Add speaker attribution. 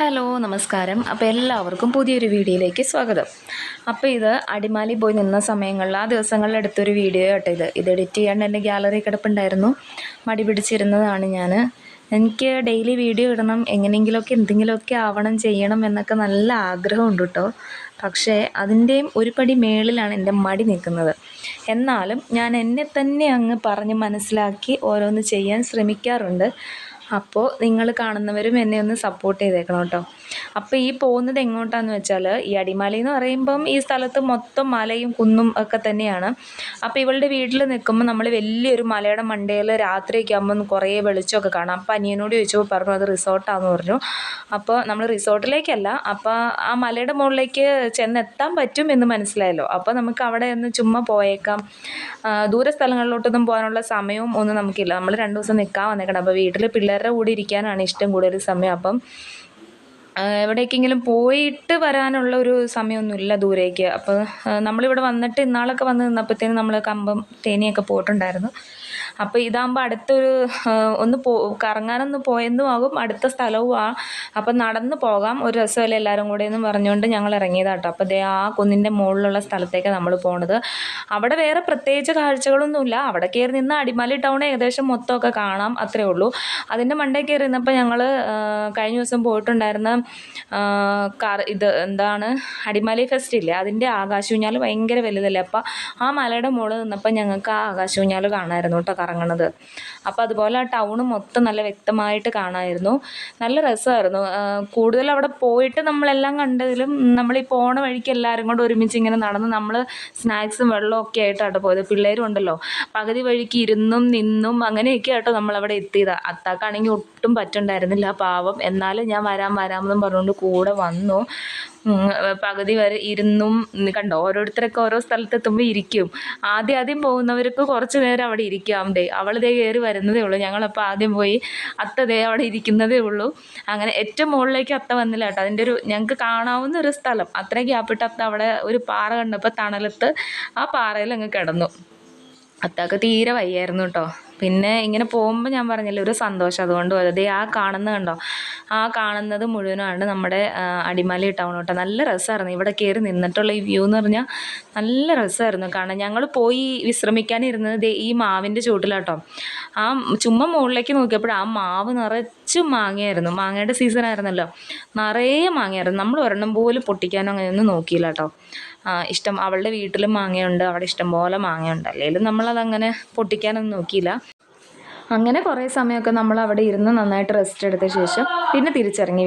Speaker 1: Hello നമസ്കാരം. അപ്പോൾ എല്ലാവർക്കും പുതിയൊരു വീഡിയോയിലേക്ക് സ്വാഗതം. അപ്പോൾ ഇത് അടിമാലി പോയി നിന്ന സമയങ്ങളിൽ ആ ദിവസങ്ങളിൽ എടുത്തൊരു വീഡിയോ കേട്ടോ. ഇത് എഡിറ്റ് ചെയ്യാണ്ട് എൻ്റെ ഗാലറി കിടപ്പുണ്ടായിരുന്നു. മടി പിടിച്ചിരുന്നതാണ് ഞാൻ. എനിക്ക് ഡെയിലി വീഡിയോ ഇടണം, എങ്ങനെയെങ്കിലുമൊക്കെ എന്തെങ്കിലുമൊക്കെ ആവണം, ചെയ്യണം എന്നൊക്കെ നല്ല ആഗ്രഹമുണ്ട് കേട്ടോ. പക്ഷേ അതിൻ്റെയും ഒരു പടി മേളിലാണ് എൻ്റെ മടി നിൽക്കുന്നത്. എന്നാലും ഞാൻ എന്നെ തന്നെ അങ്ങ് പറഞ്ഞ് മനസ്സിലാക്കി ഓരോന്ന് ചെയ്യാൻ ശ്രമിക്കാറുണ്ട്. അപ്പോൾ നിങ്ങൾ കാണുന്നവരും എന്നെ ഒന്ന് സപ്പോർട്ട് ചെയ്തേക്കണം കേട്ടോ. അപ്പോൾ ഈ പോകുന്നത് എങ്ങോട്ടാണെന്ന് വെച്ചാൽ, ഈ അടിമാലി എന്ന് പറയുമ്പം ഈ സ്ഥലത്ത് മൊത്തം മലയും കുന്നും ഒക്കെ തന്നെയാണ്. അപ്പോൾ ഇവളുടെ വീട്ടിൽ നിൽക്കുമ്പോൾ നമ്മൾ വലിയൊരു മലയുടെ മണ്ടയിൽ രാത്രിയൊക്കെ ആകുമ്പം കുറേ വെളിച്ചമൊക്കെ കാണാം. അപ്പോൾ അനിയനോട് ചോദിച്ചപ്പോൾ പറഞ്ഞു അത് റിസോർട്ടാണെന്ന് പറഞ്ഞു. അപ്പോൾ നമ്മൾ റിസോർട്ടിലേക്കല്ല, അപ്പോൾ ആ മലയുടെ മുകളിലേക്ക് ചെന്നെത്താൻ പറ്റും എന്ന് മനസ്സിലായല്ലോ. അപ്പോൾ നമുക്ക് അവിടെ ഒന്ന് ചുമ്മാ പോയേക്കാം. ദൂര സ്ഥലങ്ങളിലോട്ടൊന്നും പോകാനുള്ള സമയവും ഒന്നും നമുക്കില്ല. നമ്മൾ 2 ദിവസം നിൽക്കാൻ വന്നേക്കണം. അപ്പോൾ വീട്ടിൽ പിള്ളേരുടെ കൂടെ ഇരിക്കാനാണ് ഇഷ്ടം കൂടുതൽ സമയം. അപ്പം എവിടേക്കെങ്കിലും പോയിട്ട് വരാനുള്ള ഒരു സമയമൊന്നുമില്ല ദൂരേക്ക്. അപ്പോൾ നമ്മളിവിടെ വന്നിട്ട് ഇന്നാളൊക്കെ വന്ന് നിന്നപ്പോഴത്തേനും നമ്മൾ കമ്പം തേനിയൊക്കെ പോയിട്ടുണ്ടായിരുന്നു. അപ്പോൾ ഇതാകുമ്പോൾ അടുത്തൊരു ഒന്ന് കറങ്ങാനൊന്ന് പോയെന്നും ആകും, അടുത്ത സ്ഥലവും അപ്പം നടന്ന് പോകാം, ഒരു രസമല്ലേ എല്ലാവരും കൂടെ എന്ന് പറഞ്ഞുകൊണ്ട് ഞങ്ങൾ ഇറങ്ങിയതാട്ടോ. അപ്പോൾ ദേ ആ കുന്നിൻ്റെ മുകളിലുള്ള സ്ഥലത്തേക്ക് നമ്മൾ പോണത്. അവിടെ വേറെ പ്രത്യേകിച്ച് കാഴ്ചകളൊന്നുമില്ല. അവിടെ കയറി നിന്ന് അടിമാലി ടൗൺ ഏകദേശം മൊത്തമൊക്കെ കാണാം, അത്രേ ഉള്ളൂ. അതിൻ്റെ മണ്ടയിൽ കയറി നിന്നപ്പോൾ ഞങ്ങൾ കഴിഞ്ഞ ദിവസം പോയിട്ടുണ്ടായിരുന്ന എന്താണ് അടിമാലി ഫെസ്റ്റ് ഇല്ലേ, അതിൻ്റെ ആകാശൂഞ്ഞാൽ ഭയങ്കര വലുതല്ലേ. അപ്പോൾ ആ മലയുടെ മുകളിൽ നിന്നപ്പോൾ ഞങ്ങൾക്ക് ആ ആകാശൂഞ്ഞാൽ കാണാമായിരുന്നു കേട്ടോ, കറങ്ങണത്. അപ്പോൾ അതുപോലെ ആ ടൗണ് മൊത്തം നല്ല വ്യക്തമായിട്ട് കാണാമായിരുന്നു. നല്ല രസമായിരുന്നു. കൂടുതൽ അവിടെ പോയിട്ട് നമ്മളെല്ലാം കണ്ടതിലും നമ്മൾ ഈ പോണ വഴിക്ക് എല്ലാവരും കൂടെ ഒരുമിച്ച് ഇങ്ങനെ നടന്ന് നമ്മൾ സ്നാക്സും വെള്ളവും ഒക്കെ ആയിട്ടാണ് പോയത്. പിള്ളേരും ഉണ്ടല്ലോ, പകുതി വഴിക്ക് ഇരുന്നും നിന്നും അങ്ങനെയൊക്കെ ആട്ടോ നമ്മളവിടെ എത്തിയത്. അത്താക്കാണെങ്കിൽ ഒട്ടും പറ്റുണ്ടായിരുന്നില്ല പാവം. എന്നാലും ഞാൻ വരാമെന്നും പറഞ്ഞുകൊണ്ട് കൂടെ വന്നു. പകുതി വരെ ഇരുന്നും കണ്ടോ, ഓരോരുത്തരൊക്കെ ഓരോ സ്ഥലത്തെത്തുമ്പോൾ ഇരിക്കും. ആദ്യം പോകുന്നവർക്ക് കുറച്ച് നേരം അവിടെ ഇരിക്കാം. അവൾ കയറി വരുന്നതേ ഉള്ളൂ. ഞങ്ങളപ്പോൾ ആദ്യം പോയി, അത്ത അവിടെ ഇരിക്കുന്നതേ ഉള്ളൂ. അങ്ങനെ ഏറ്റവും മുകളിലേക്ക് അത്ത വന്നില്ല കേട്ടോ. അതിൻ്റെ ഞങ്ങൾക്ക് കാണാവുന്ന ഒരു സ്ഥലം, അത്രയും ഗ്യാപ്പിട്ട് അത്ത അവിടെ ഒരു പാറ കണ്ടപ്പോൾ തണലത്ത് ആ പാറയിൽ അങ്ങ് കിടന്നു. അത്താക്ക് തീരെ വയ്യായിരുന്നു കേട്ടോ. പിന്നെ ഇങ്ങനെ പോകുമ്പോൾ ഞാൻ പറഞ്ഞില്ലേ ഒരു സന്തോഷം, അതുകൊണ്ട് അതേ ആ കണ്ടോ, ആ കാണുന്നത് മുഴുവനാണ് നമ്മുടെ അടിമാലി ടൗൺ കേട്ടോ. നല്ല രസമായിരുന്നു ഇവിടെ കയറി നിന്നിട്ടുള്ള ഈ വ്യൂ എന്ന് പറഞ്ഞാൽ നല്ല രസമായിരുന്നു കാണാൻ. ഞങ്ങൾ പോയി വിശ്രമിക്കാനിരുന്നത് ഈ മാവിൻ്റെ ചുവട്ടിലാട്ടോ. ആ ചുമ്മാ മുകളിലേക്ക് നോക്കിയപ്പോൾ ആ മാവ് നിറച്ചും മാങ്ങയായിരുന്നു. മാങ്ങയുടെ സീസൺ ആയിരുന്നല്ലോ, നിറയെ മാങ്ങയായിരുന്നു. നമ്മൾ ഒരെണ്ണം പോലും പൊട്ടിക്കാനോ അങ്ങനെയൊന്നും നോക്കിയില്ല കേട്ടോ. ഇഷ്ടം അവളുടെ വീട്ടിലും മാങ്ങയുണ്ട്, അവിടെ ഇഷ്ടംപോലെ മാങ്ങയുണ്ട്. അല്ലെങ്കിലും നമ്മളതങ്ങനെ പൊട്ടിക്കാനൊന്നും നോക്കിയില്ല. അങ്ങനെ കുറേ സമയമൊക്കെ നമ്മൾ അവിടെ ഇരുന്ന് നന്നായിട്ട് റെസ്റ്റ് എടുത്ത ശേഷം പിന്നെ തിരിച്ചിറങ്ങി